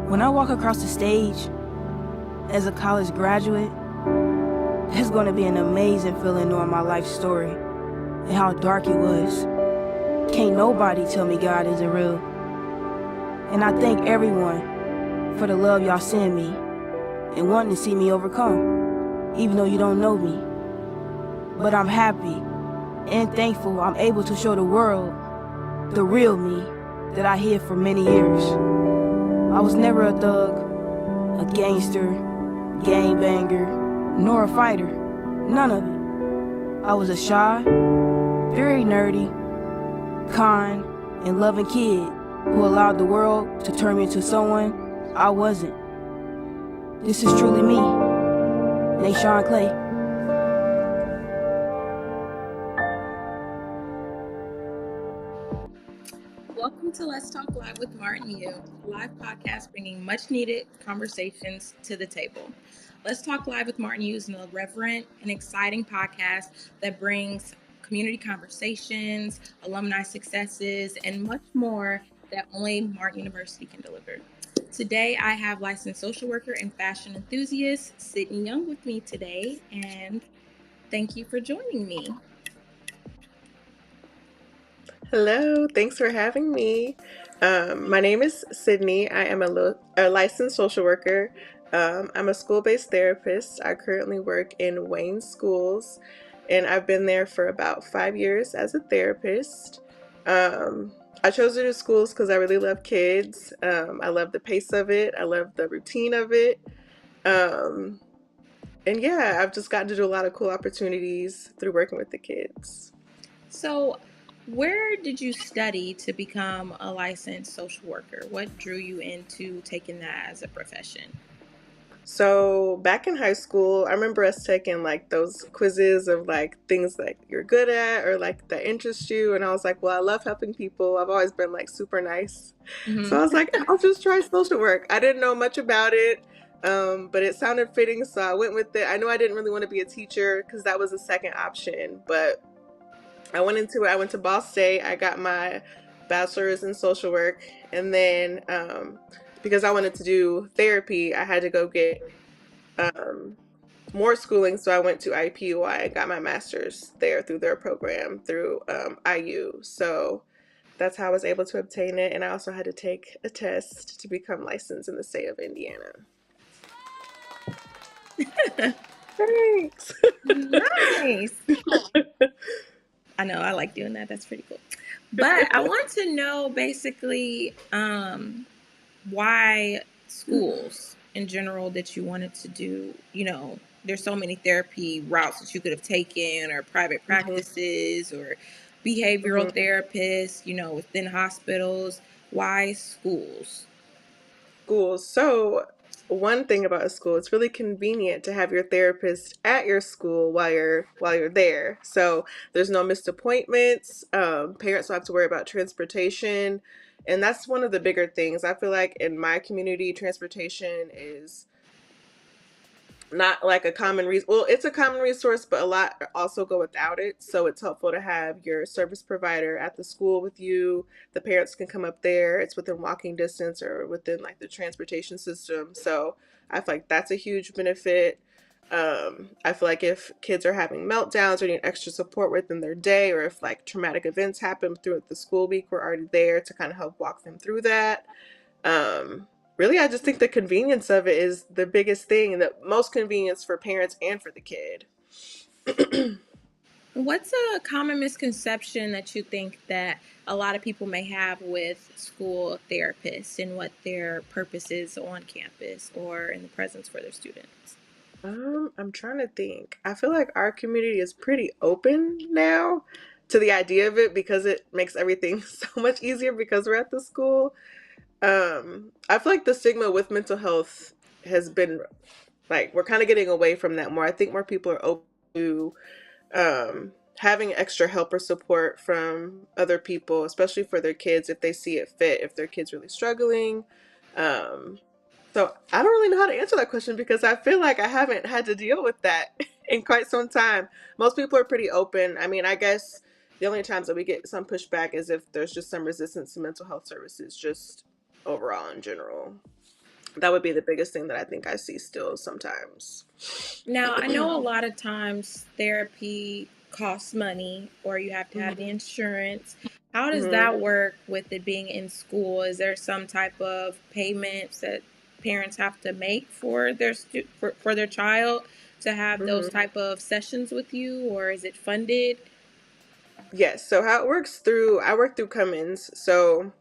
When I walk across the stage as a college graduate, it's going to be an amazing feeling knowing my life story and how dark it was. Can't nobody tell me God isn't real. And I thank everyone for the love y'all send me and wanting to see me overcome, even though you don't know me. But I'm happy and thankful I'm able to show the world the real me that I hid for many years. I was never a thug, a gangster, gangbanger, nor a fighter. None of it. I was a shy, very nerdy, kind, and loving kid who allowed the world to turn me into someone I wasn't. This is truly me, Nashawn Clay. Welcome to Let's Talk Live with Martin Yu, a live podcast bringing much needed conversations to the table. Let's Talk Live with Martin Yu is an irreverent and exciting podcast that brings community conversations, alumni successes, and much more that only Martin University can deliver. Today, I have licensed social worker and fashion enthusiast Sydney Young with me today, and thank you for joining me. Hello, thanks for having me. My name is Sydney. I am a licensed social worker. I'm a school-based therapist. I currently work in Wayne Schools, and I've been there for about 5 years as a therapist. I chose to do schools because I really love kids. I love the pace of it. I love the routine of it. Um, and yeah, I've just gotten to do a lot of cool opportunities through working with the kids. So, where did you study to become a licensed social worker? What drew you into taking that as a profession? So back in high school, I remember us taking like those quizzes of like things that you're good at or like that interest you. And I was like, well, I love helping people. I've always been like super nice. So I was like, I'll just try social work. I didn't know much about it, but it sounded fitting. So I went with it. I knew I didn't really want to be a teacher because that was a second option. But I went into it. I went to Ball State. I got my bachelor's in social work. And then because I wanted to do therapy, I had to go get more schooling, so I went to IUPUI and got my master's there through their program through IU. So that's how I was able to obtain it, and I also had to take a test to become licensed in the state of Indiana. Thanks. Nice. I know, I like doing that. That's pretty cool. But I want to know basically why schools in general that you wanted to do, there's so many therapy routes that you could have taken or private Mhm. practices or behavioral Mhm. therapists, within hospitals. Why schools? Schools. So one thing about a school, it's really convenient to have your therapist at your school while you're there. So there's no missed appointments. Parents don't have to worry about transportation, and that's one of the bigger things. I feel like in my community, transportation is not like a common resource. Well, it's a common resource, but a lot also go without it. So it's helpful to have your service provider at the school with you. The parents can come up there. It's within walking distance or within like the transportation system. So I feel like that's a huge benefit. I feel like if kids are having meltdowns or need extra support within their day, or if like traumatic events happen throughout the school week, we're already there to kind of help walk them through that. Um, Really, I just think the convenience of it is the biggest thing, and the most convenience for parents and for the kid. What's a common misconception that you think that a lot of people may have with school therapists and what their purpose is on campus or in the presence for their students? I'm trying to think. I feel like our community is pretty open now to the idea of it because it makes everything so much easier because we're at the school. I feel like the stigma with mental health has been like we're kind of getting away from that more. I think more people are open to having extra help or support from other people, especially for their kids if they see it fit, if their kid's really struggling. Um, so I don't really know how to answer that question because I feel like I haven't had to deal with that in quite some time. Most people are pretty open. I mean, I guess the only times that we get some pushback is if there's just some resistance to mental health services, just overall in general. That would be the biggest thing that I think I see still sometimes. Now, I know a lot of times therapy costs money or you have to have the Hmm. insurance. How does Hmm. that work with it being in school? Is there some type of payments that parents have to make for for their child to have those Hmm. type of sessions with you, or is it funded? Yes. So how it works through, I work through Cummins. So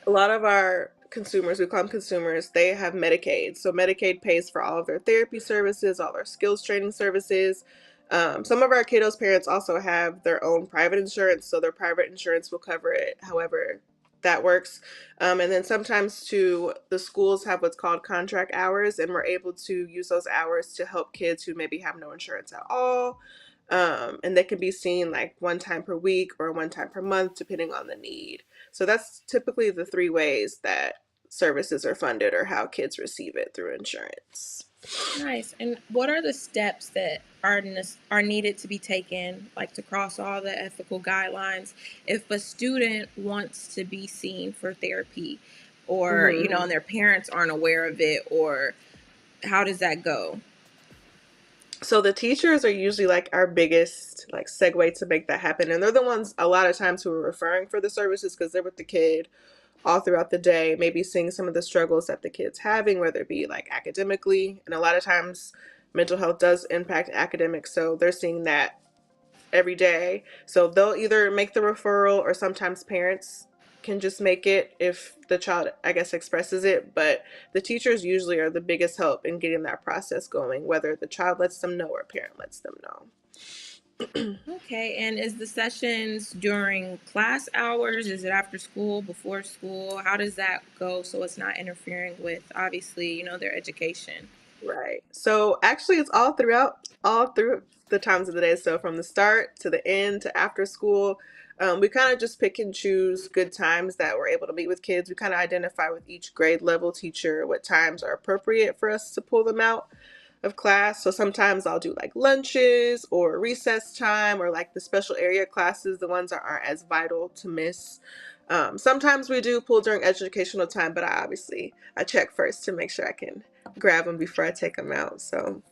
a lot of our consumers, we call them consumers, they have Medicaid. So Medicaid pays for all of their therapy services, all their skills training services. Some of our kiddos' parents also have their own private insurance, so their private insurance will cover it. However, that works. And then sometimes too, the schools have what's called contract hours, and we're able to use those hours to help kids who maybe have no insurance at all. And they can be seen like one time per week or one time per month, depending on the need. So that's typically the three ways that services are funded or how kids receive it through insurance. Nice. And what are the steps that are needed to be taken, like to cross all the ethical guidelines, if a student wants to be seen for therapy, or Hmm. and their parents aren't aware of it, or how does that go? So the teachers are usually like our biggest like segue to make that happen, and they're the ones a lot of times who are referring for the services because they're with the kid all throughout the day, maybe seeing some of the struggles that the kid's having, whether it be like academically, and a lot of times mental health does impact academics, so they're seeing that every day. So they'll either make the referral or sometimes parents can just make it if the child, I guess, expresses it. But the teachers usually are the biggest help in getting that process going, whether the child lets them know or a parent lets them know. Okay. And is the sessions during class hours? Is it after school, before school? How does that go so it's not interfering with, obviously, their education? Right. So actually, it's all through the times of the day. So from the start to the end to after school, we kind of just pick and choose good times that we're able to meet with kids. We kind of identify with each grade level teacher what times are appropriate for us to pull them out of class. So sometimes I'll do like lunches or recess time or like the special area classes, the ones that aren't as vital to miss. Sometimes we do pull during educational time, but I check first to make sure I can grab them before I take them out. So,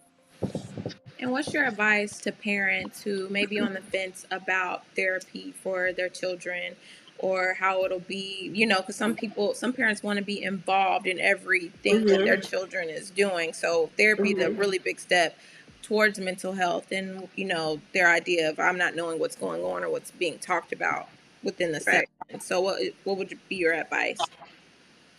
And what's your advice to parents who may be on the fence about therapy for their children, or how it'll be, because some parents want to be involved in everything that their hmm children is doing. So therapy is a hmm really big step towards mental health, and, their idea of I'm not knowing what's going on or what's being talked about within the session. right. So what would be your advice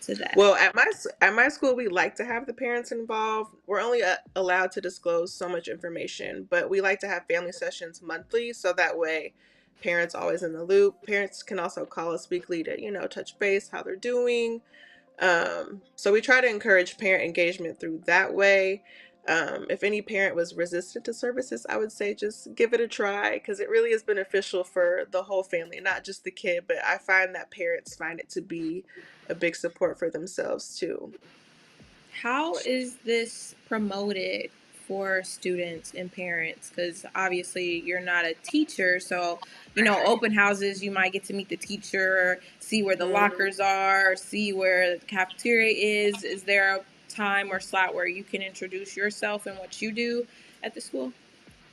to that? Well, at my school, we like to have the parents involved. We're only allowed to disclose so much information, but we like to have family sessions monthly, so that way, parents always in the loop. Parents can also call us weekly to touch base how they're doing. So we try to encourage parent engagement through that way. If any parent was resistant to services, I would say just give it a try because it really is beneficial for the whole family, not just the kid. But I find that parents find it to be a big support for themselves too. How is this promoted for students and parents? Because obviously you're not a teacher, so open houses you might get to meet the teacher, see where the Mhm. lockers are, see where the cafeteria is. Is there a time or slot where you can introduce yourself and what you do at the school?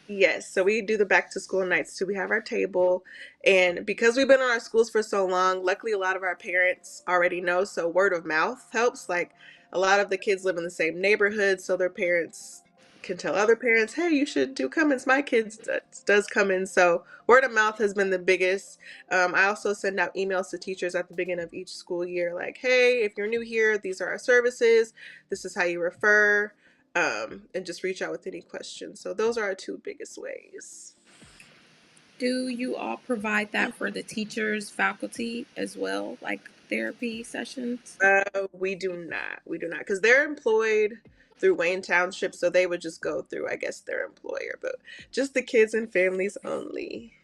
Yes, so we do the back to school nights too. We have our table, and because we've been in our schools for so long, luckily a lot of our parents already know, so word of mouth helps. Like a lot of the kids live in the same neighborhood, so their parents can tell other parents, "Hey, you should do Cummins. My kids does Cummins." So word of mouth has been the biggest. I also send out emails to teachers at the beginning of each school year, like, "Hey, if you're new here, these are our services. This is how you refer." And just reach out with any questions. So those are our two biggest ways. Do you all provide that for the teachers, faculty as well, like therapy sessions? We do not. We do not because they're employed through Wayne Township, so they would just go through, I guess, their employer, but just the kids and families only.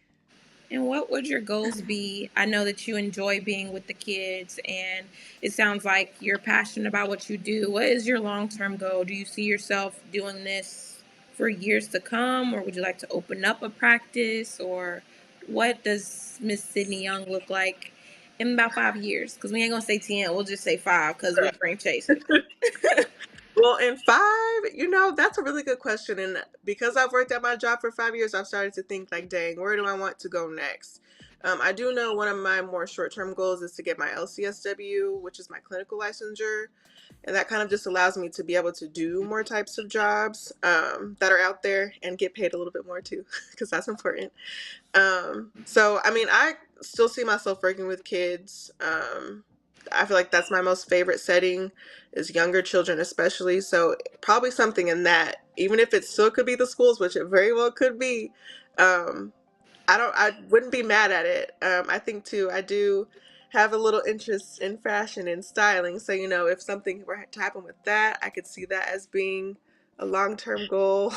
And what would your goals be? I know that you enjoy being with the kids, and it sounds like you're passionate about what you do. What is your long term goal? Do you see yourself doing this for years to come, or would you like to open up a practice? Or what does Miss Sydney Young look like in about 5 years? Because we ain't gonna say 10. We'll just say 5 because we're dream chasers. Well, in 5, that's a really good question. And because I've worked at my job for 5 years, I've started to think like, dang, where do I want to go next? I do know one of my more short-term goals is to get my LCSW, which is my clinical licensure. And that kind of just allows me to be able to do more types of jobs that are out there and get paid a little bit more too, because that's important. So I mean, I still see myself working with kids. I feel like that's my most favorite setting is younger children, especially. So probably something in that, even if it still could be the schools, which it very well could be. Um, I wouldn't be mad at it. I think too, I do have a little interest in fashion and styling. So, if something were to happen with that, I could see that as being a long-term goal.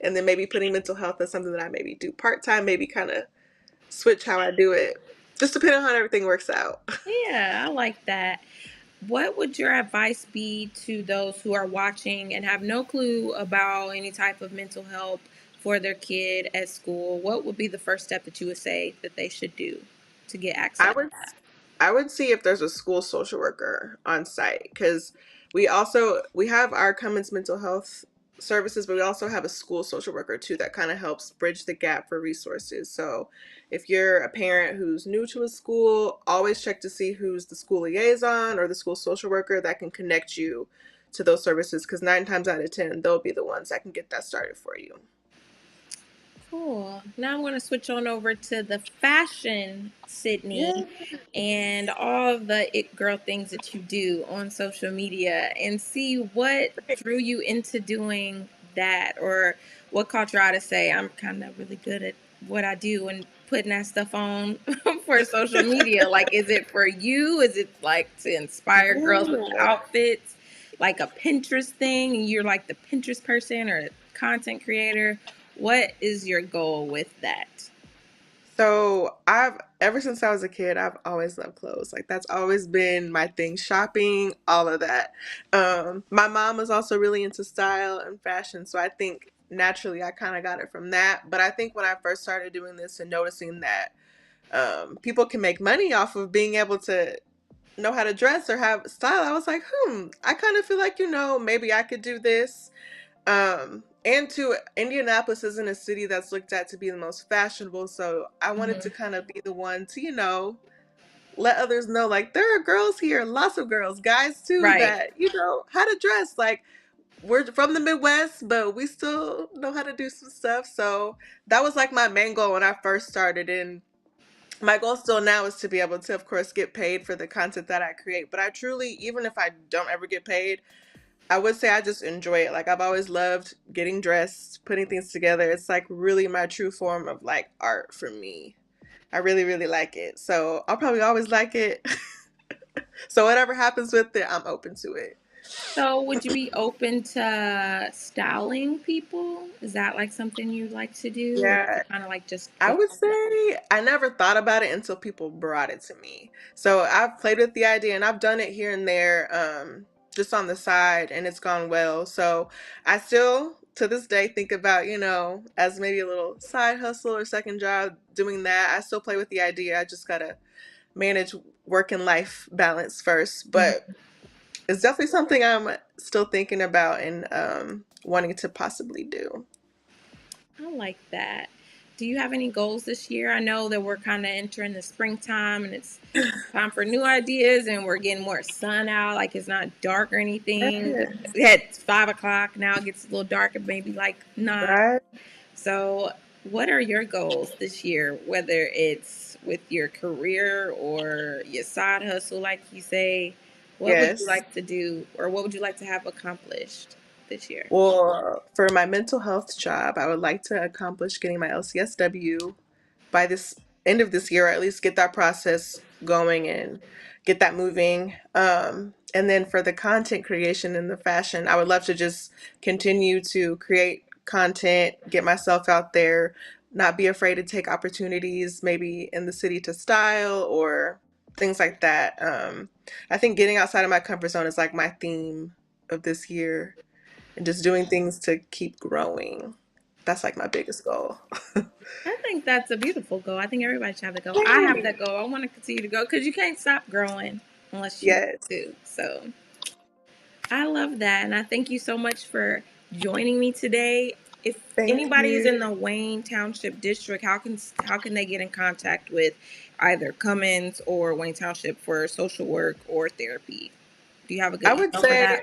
And then maybe putting mental health as something that I maybe do part-time, maybe kind of switch how I do it. Just depending on how everything works out. Yeah, I like that. What would your advice be to those who are watching and have no clue about any type of mental health for their kid at school? What would be the first step that you would say that they should do to get I access to would that? I would see if there's a school social worker on site because we have our Cummins mental health services, but we also have a school social worker too that kind of helps bridge the gap for resources. So if you're a parent who's new to a school, always check to see who's the school liaison or the school social worker that can connect you to those services because 9 times out of 10 they'll be the ones that can get that started for you. Cool. Now I'm going to switch on over to the fashion, Yeah. Sydney, and all of the it girl things that you do on social media and see what drew you into doing that or what caught your eye to say, I'm kind of really good at what I do and putting that stuff on for social media. Like, is it for you? Is it like to inspire girls with Yeah. outfits? Like a Pinterest thing and you're like the Pinterest person or content creator? What is your goal with that? So I've ever since I was a kid, I've always loved clothes. Like that's always been my thing, shopping, all of that. My mom was also really into style and fashion, so I think naturally I kind of got it from that. But I think when I first started doing this and noticing that people can make money off of being able to know how to dress or have style, I was like, I kind of feel like, maybe I could do this. And two, Indianapolis isn't a city that's looked at to be the most fashionable, so I wanted to Mhm. kind of be the one to, let others know like there are girls here, lots of girls, guys too, Right. that how to dress. Like we're from the Midwest, but we still know how to do some stuff. So that was like my main goal when I first started, and my goal still now is to be able to, of course, get paid for the content that I create. But I truly, even if I don't ever get paid, I would say I just enjoy it. Like I've always loved getting dressed, putting things together. It's like really my true form of like art for me. I really, really like it. So I'll probably always like it. So whatever happens with it, I'm open to it. So, would you be open to styling people? Is that like something you'd like to do, or is Yeah, it kind of like just I what? would say I never thought about it until people brought it to me. So I've played with the idea and I've done it here and there, just on the side, and it's gone well. So I still, to this day, think about, as maybe a little side hustle or second job doing that. I still play with the idea. I just gotta manage work and life balance first. But Mhm. it's definitely something I'm still thinking about and wanting to possibly do. I like that. Do you have any goals this year? I know that we're kind of entering the springtime and it's time for new ideas and we're getting more sun out. Like it's not dark or anything. It's 5 o'clock. Now it gets a little darker, maybe like 9. Right? So, what are your goals this year, whether it's with your career or your side hustle, like you say? What would you Yes. like to do, or what would you like to have accomplished this year? Well, for my mental health job, I would like to accomplish getting my LCSW by this end of this year, or at least get that process going and get that moving. And then for the content creation and the fashion, I would love to just continue to create content, get myself out there, not be afraid to take opportunities, maybe in the city to style or things like that. I think getting outside of my comfort zone is like my theme of this year and just doing things to keep growing. that's like my biggest goal. I think that's a beautiful goal. I think everybody should have that goal. I have that goal. I want to continue to go because you can't stop growing unless you Yes. do. So I love that. And I thank you so much for joining me today. If Thank anybody is you. in the Wayne Township District, how can they get in contact with either Cummins or Wayne Township for social work or therapy? Do you have a good I would email for say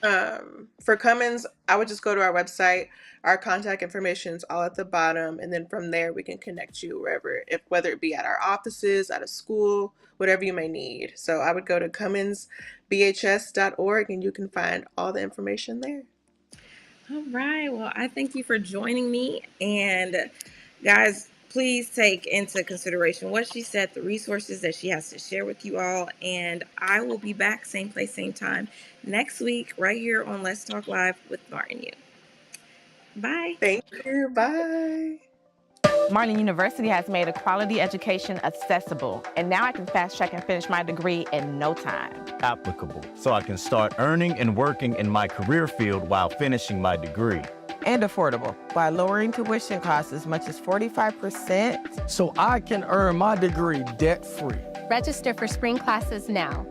that? for Cummins, I would just go to our website. Our contact information is all at the bottom, and then from there we can connect you wherever, if whether it be at our offices, at a school, whatever you may need. So I would go to cumminsbhs.org, and you can find all the information there. All right. Well, I thank you for joining me. And guys, please take into consideration what she said, the resources that she has to share with you all. And I will be back, same place, same time, next week, right here on Let's Talk Live with Martin Yu. Bye. Thank you. Bye. Martin University has made a quality education accessible, and now I can fast track and finish my degree in no time. Applicable, so I can start earning and working in my career field while finishing my degree. And affordable by lowering tuition costs as much as 45%. So I can earn my degree debt-free. Register for spring classes now